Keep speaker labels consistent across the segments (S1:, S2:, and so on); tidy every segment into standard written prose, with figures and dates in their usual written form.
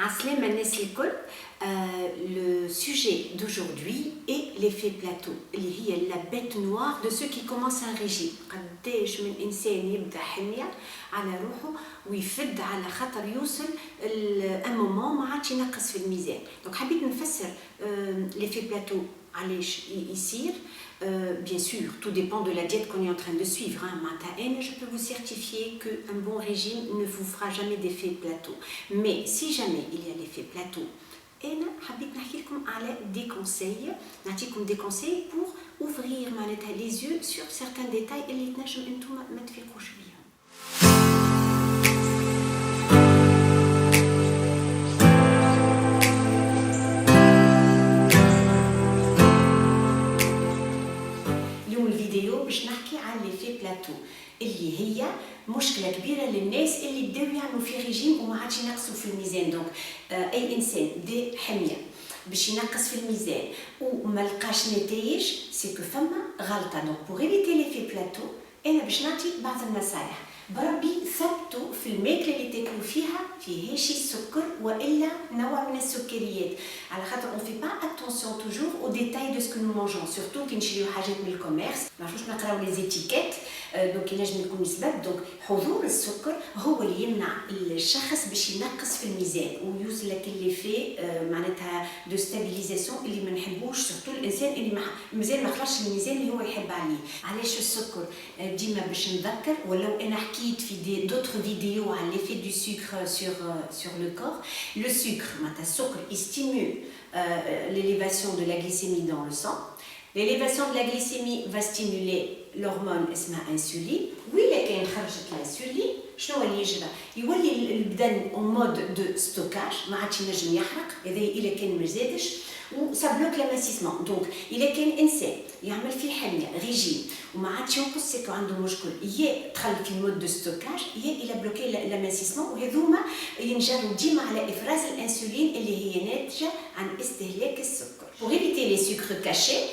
S1: Aslem الكل. Le sujet d'aujourd'hui est l'effet plateau اللي هي la bête noire de ceux qui commencent un régime. قداش من إنسان يبدأ حمية على روحه ويفد على خطر يوصل un moment ما عادش ينقص في الميزان. Donc حبيت نفسر l'effet plateau علاش يصير. Bien sûr, tout dépend de la diète qu'on est en train de suivre. Je peux vous certifier qu'un bon régime ne vous fera jamais d'effet plateau. Mais si jamais il y a l'effet plateau, أنا حبيت نحكي لكم على des conseils, نعطيكم des conseils pour ouvrir معناتها les yeux sur certains détails اللي تنجم انتم ما تفيقوش بيهم. اليوم الفيديو باش نحكي على l'effet plateau اللي هي مشكله كبيره للناس اللي بداو يعملوا في ريجيم وما عادش ينقصوا في الميزان. دونك اي انسان دي حميه باش ينقص في الميزان وما لقاش نتائج سي كو فما غلطه. دونك بوغ ايفيتي ليفي بلاتو انا باش نعطي بعض النصائح. بربي ثبتوا في الماكله اللي تاكلوا فيهاش السكر والا نوع من السكريات، على خاطر اون في با اتونسيون توجور او ديتاي دو سكو نو مانجون، سورتو كي نشريو حاجات من الكوميرس ما نعرفوش نقراو لي زيتيكيت. دونك ينجم يكون سبب. دونك حضور السكر هو اللي يمنع الشخص باش ينقص في الميزان ويوصل لك اللي في معناتها دو ستابيليزاسيون اللي ما نحبوش، سورتو الانسان اللي مازال ما خرجش الميزان اللي هو يحب عليه. علاش السكر؟ ديما باش نذكر ولو انا حكيت في d'autres vidéos على l'effet du sucre sur le corps. Le sucre, معناتها السكر stimule l'élévation de la glycémie dans le sang. L'élévation de la glycémie va stimuler l'hormone اسمها insuline. وإلا كان خرجت الانسولين شنو اللي يجرى؟ يولي البدن اون مود دو ستوكاج، ما عادش ينجم يحرق هذا الا كان ما زادش وسابلوك لاماسيسمون. دونك الا كان انسان يعمل في حميه ريجيم وما عادش ينقص سيكو عنده مشكل، يا دخل في مود دو ستوكاج يا الى بلوكي لاماسيسمون، وهذوما ينجروا ديما على افراز الانسولين اللي هي ناتجه عن استهلاك السكر. Pour éviter les sucres cachés,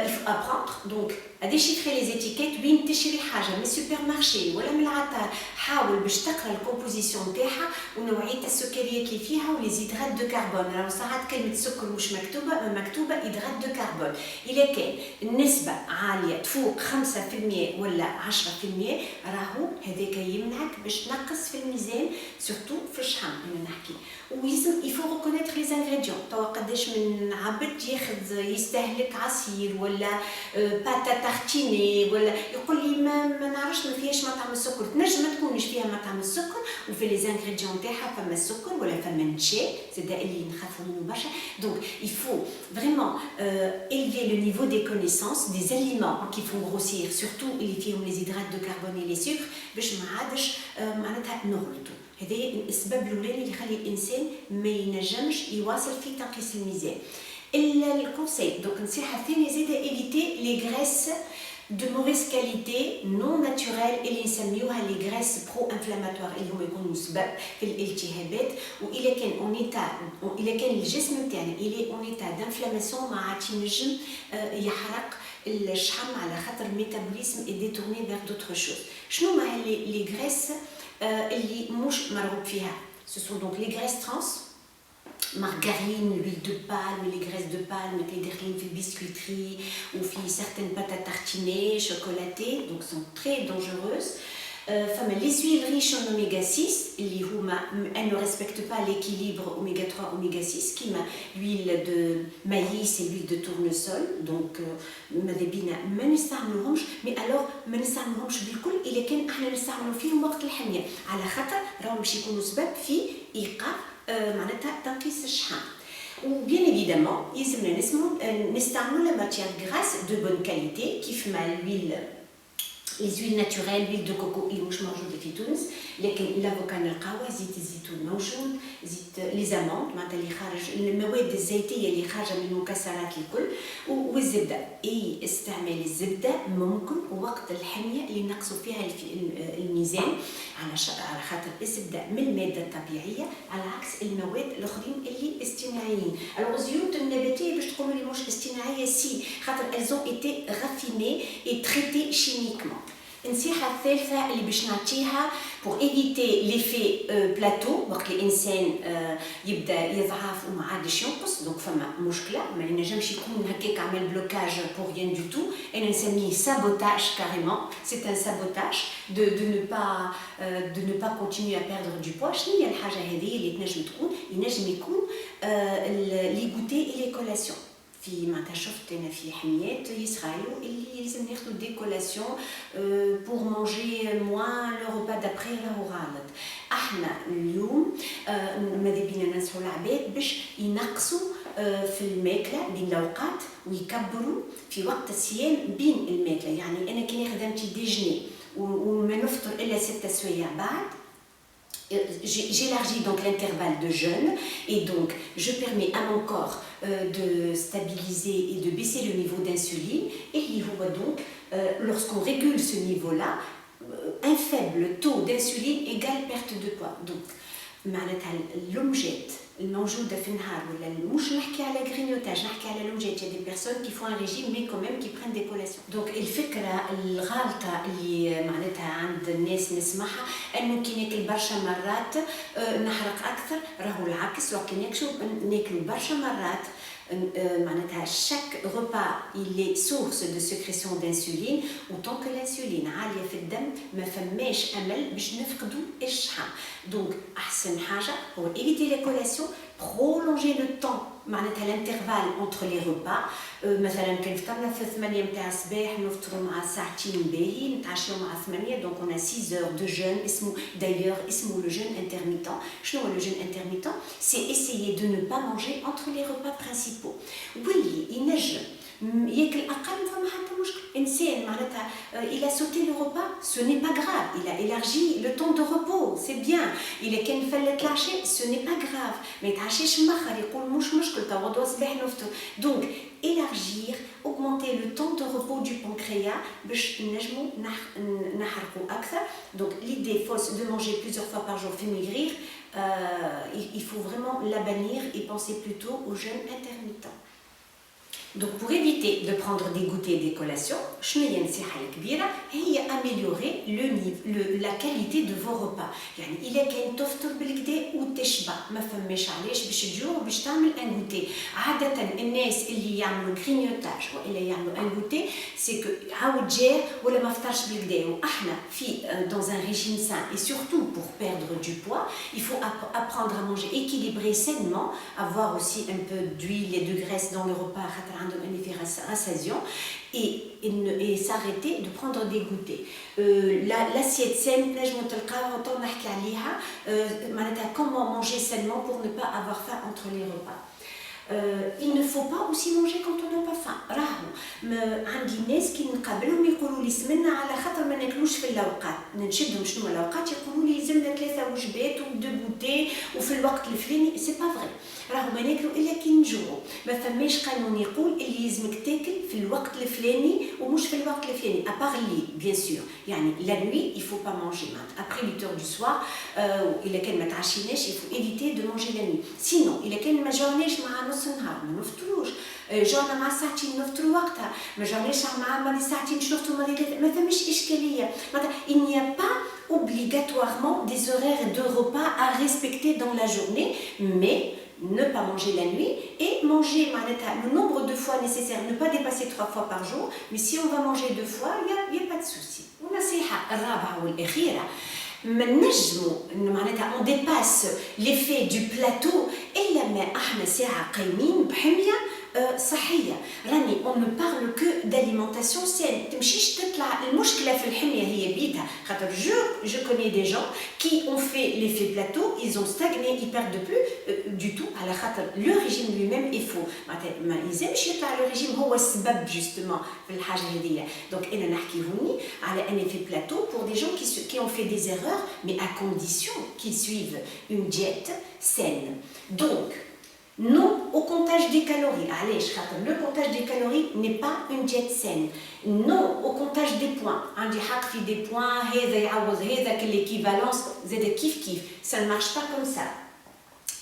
S1: il faut apprendre donc à déchiffrer les étiquettes. وين تشري حاجه من السوبر مارشي ولا من العطار حاول باش تقرا الكومبوزيسيون نتاعها ونوعيه السكريات اللي فيها وليزيدرات دو كربون. راهو ساعات كلمه سكر مش مكتوبه إدرات دو كربون. اذا كان النسبه عاليه تفوق 5% ولا 10% راهو هذاك يمنعك باش تنقص في الميزان، سورتو في الشحم انا نحكي. ولازم يفو ريكونيتر لي انغريديون. توا قداش من عبد ياخذ يستهلك عصير ولا باتا تارتيني ولا يقول لي ما نعرفش ما فيهاش مطعم السكر. تنجم ما تكونش فيها مطعم السكر وفي لي انغريديون تاعها فما السكر ولا فما نشا زاد اللي نخافوا منه برشا. دونك il faut vraiment élever le niveau des connaissances des aliments qui font grossir, surtout اللي فيهم les hydrates de carbone et les sucres باش ما عادش معناتها نغلطوا. هذا السبب الاولاني اللي يخلي الانسان ما ينجمش يواصل في تنقيص الميزان. الكونساي دونك النصيحه الثانيه زاده ايفيتي لي غريس de mauvaise qualité non naturelle اللي نسميوها لي غريس برو انفلاماتوار اللي هما يكونوا سبب في الالتهابات. واذا كان اون ايتا اذا كان الجسم نتاعنا الي اون ايتا دانفلاماسيون ما عادش ينجم يحرق الشحم على خاطر الميتابوليزم اي ديتورني فيغ دوطخ شوز. شنو هما لي غريس اللي مش مرغوب فيها؟ ce sont donc les graisses trans, margarine, l'huile de palme, les graisses de palme اللي داخلين في البسكويتري وفي certaines pâtes à tartiner chocolatées, donc sont très dangereuses. فما les huiles riches en oméga 6 اللي هما elles ne respectent pas l'équilibre oméga 3 oméga 6 كيما l'huile de maïs et l'huile de tournesol. donc ماذا بينا ما نستعملوهمش. مي الوغ ما نستعملوهمش بالكل الا كان احنا نستعملوا فيهم وقت الحميه، على خاطر راهم باش يكونوا سبب في ايقاف معناتها تنقيص الشحم. وبيان ايفيدامون يلزمنا نستعملوا لا ماتيير غراس دو بون كاليتي كيف ما l'huile les huiles naturelles, l'huile de coco اللي مش موجوده في تونس، لكن الافوكا نلقاوها، زيت الزيتون موجود، زيت لي زاموند معناتها اللي خارج المواد الزيتيه اللي خارجه من المكسرات الكل، والزبده. اي استعمال الزبده ممكن وقت الحميه اللي نقصوا فيها الميزان على خاطر الزبده من الماده الطبيعيه على عكس المواد الاخرين اللي اصطناعيين. الوغ الزيوت النباتيه باش تقولوا لي مش اصطناعيه سي خاطر elles ont été raffinées et traitées chimiquement. النصيحة الثالثة اللي باش نعطيها pour éviter l'effet plateau وقت الانسان يبدا يضعف وما عادش ينقص دونك فما مشكله ما ينجمش يكون هكاك عمل بلوكاج pour rien du tout انا نسميه sabotage carrément c'est un sabotage de ne pas continuer à perdre du poids شنو هي الحاجه هذه اللي تنجم تكون ينجم يكون لي غوتي اي لي كولاسيون في معناتها شفت انا في حميات يسرايلو اللي لازم ياخذوا دي كولاسيون بور مانجي موان لو ريبا دابري راهو غلط احنا اليوم ماذا بينا ننصحوا العباد باش ينقصوا في الماكله بين الاوقات ويكبروا في وقت الصيام بين الماكله يعني انا كي ناخذ امتي ديجني وما نفطر الا 6 سوايع بعد j'élargis donc l'intervalle de jeûne et donc je permets à mon corps de stabiliser et de baisser le niveau d'insuline et donc lorsqu'on régule ce niveau-là un faible taux d'insuline égale perte de poids donc معناتها الأمجاد الموجودة في النهار ولا مش نحكي على غرينيوتاج نحكي على الأمجاد يا دي بيرسون كي فون ان ريجيم مي كوميم كي برين دي كولاسيون دونك الفكرة الغالطة اللي معناتها عند الناس نسمعها انه كي ناكل برشا مرات نحرق اكثر راهو العكس وقت ناكلوا برشا مرات معناتها chaque repas il est source de sécrétion d'insuline autant que l'insuline عالية في الدم ما فماش امل باش نفقدوا الشحم donc احسن حاجة هو éviter les collations prolonger le temps معناتها l'intervalle entre les repas مثلا كان فطرنا في 8 نتاع الصباح نفطروا مع ساعتين باهي نتعشاو مع 8 donc on a 6 heures de jeûne اسمه d'ailleurs اسمه le jeûne intermittent شنو هو le jeûne intermittent c'est essayer de ne pas manger entre les repas principaux واللي ينجم ياكل اقل فما حتى مشكل انسان معناتها il a sauté le repas ce n'est pas grave il a élargi le temps de repos c'est bien il كان فلت العشاء ce n'est pas grave ما يتعشاش مخر يقول مش مشكل تو غدوه صباح نفطر donc élargir augmenter le temps de repos du pancréas باش نجمو نحرقوا اكثر donc l'idée fausse de manger plusieurs fois par jour fait maigrir il faut vraiment la bannir et penser plutôt au jeûne intermittent. Donc pour éviter de prendre des goûters des collations, améliorer la qualité de vos repas. يعني إلا كان تفطر بالكدا وتشبع ما فماش علاش باش تجوع باش تعمل ان غوتي. عادة الناس اللي يعملوا غرينيوتاج وإلا يعملوا ان غوتي سي كو عاود جاء ولا ما فطرش بالكدا وإحنا في dans un régime sain et surtout pour perdre du poids, il faut apprendre à manger équilibré sainement, avoir aussi un peu d'huile et de graisse dans le repas. عندهم un effet rassasiant et s'arrêter de prendre des goûters. L'assiette saine, نجمو تلقاوها تو نحكي عليها معناتها comment manger sainement pour ne pas avoir faim entre les repas. Il ne faut pas aussi manger quand on n'a pas faim. راهو عندي ناس كي نقابلهم يقولوا لي سمنا على خاطر ما ناكلوش في الاوقات نشدهم شنو الاوقات يقولوا لي لازمنا 3 وجبات ودو بوتي وفي الوقت الفلاني سي با فري راهو ما ناكلوا الا كي نجوعوا ما فماش قانون يقول اللي لازمك تاكل في الوقت الفلاني ومش في الوقت الفلاني ابار لي بيان سور يعني لا نوي il faut pas manger après 8 heures du soir الا كان ما تعشيناش il faut éviter de manger la nuit sinon الا كان ما جاوناش مع نص النهار ما نفطروش جوعنا مع ساعتين نفطروا وقتها ما جاوناش مع ساعتين باش نفطروا ما ثماش اشكاليه معناتها il n'y a pas obligatoirement des horaires de repas à respecter dans la journée mais ne pas manger la nuit et manger le nombre de fois nécessaire, ne pas dépasser 3 fois par jour, mais si on va manger 2 fois, il n'y a pas de souci. والنصيحة الرابعة والأخيرة on dépasse l'effet du plateau إلا ما احنا ساعة قايمين بحمية صحية راني on ne parle que d'alimentation saine تمشيش تطلع المشكلة في الحمية هي بيدها خاطر je connais des gens qui ont fait l'effet plateau ils ont stagné ils perdent de plus du tout على خاطر le régime lui-même est faux ما يلزمش يطلع le régime هو السبب justement في الحاجة هذية donc أنا نحكي هوني على un effet plateau pour des gens qui ont fait des erreurs mais à condition qu'ils suivent une diète saine donc non au comptage des calories. Allez, le comptage des calories n'est pas une diète saine. Non au comptage des points. On dit qu'il des points, l'équivalence, ça ne marche pas comme ça.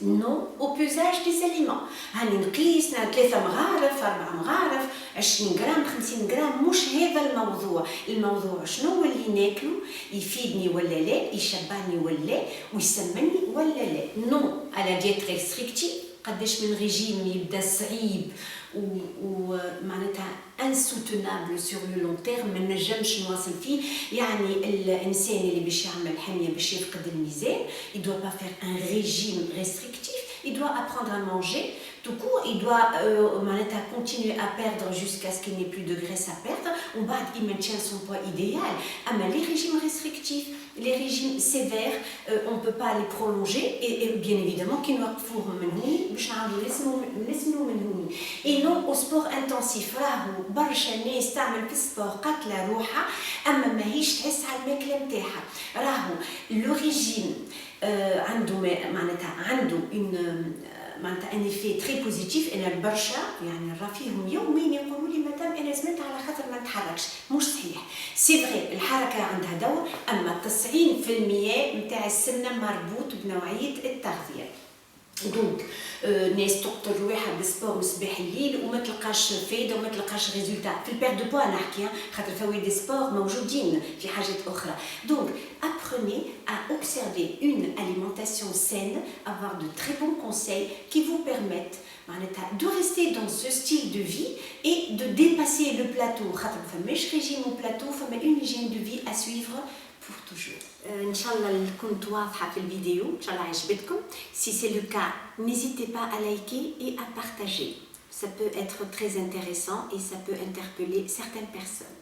S1: non au pesage des aliments. هاني نقيس 3 مغارف 4 مغارف 20 غرام 50 غرام، مش هذا الموضوع. الموضوع شنو هو اللي ناكله، يفيدني ولا لا، يشبعني ولا لا، ويسمني ولا لا. نو على ديت ريستريكتيف. قداش من ريجيم يبدا صعيب ومعناتها انسوتونابل سور لو لون تيرم، ما نجمش نواصل فيه. يعني الانسان اللي باش يعمل حميه باش يفقد الميزان، il doit pas faire un régime restrictif, il doit apprendre à manger tout court, il doit معناتها continuer à perdre jusqu'à ce qu'il n'ait plus de graisse à perdre، ومن بعد il maintient son poids idéal. اما les régimes restrictifs, les régimes sévères, on ne peut pas les prolonger et bien évidemment كي نوقفوهم من هوني باش نعاودوا نسمنوا من هوني. et non au sport intensif. راهو برشا ناس تعمل في السبور قاتله روحها اما ماهيش تحس على الماكله نتاعها. راهو لو ريجيم عنده عنده معناتها ان افي تري بوزيتيف. انا برشا يعني نرى فيهم يوميا يقولوا لي مدام انا زمنت على خاطر ما نتحركش. مش صحيح، سي فري الحركه عندها دور، اما 90% نتاع السمنه مربوط بنوعيه التغذيه. دونك ناس تقتل روحها بالسبور من صباح الليل وما تلقاش فايده وما تلقاش ريزولتا في البير دو بوا. نحكي خاطر فوائد السبور موجودين في حاجات اخرى. دونك apprenez à observer une alimentation saine, avoir de très bons conseils qui vous permettent de rester dans ce style de vie et de dépasser le plateau. خاطر فماش ريجيم au plateau، فما une hygiène de vie à suivre pour toujours. ان شاء الله كنت واضحه في الفيديو، ان شاء الله عجبتكم. Si c'est le cas, n'hésitez pas à liker et à partager. Ça peut être très intéressant et ça peut interpeller certaines personnes.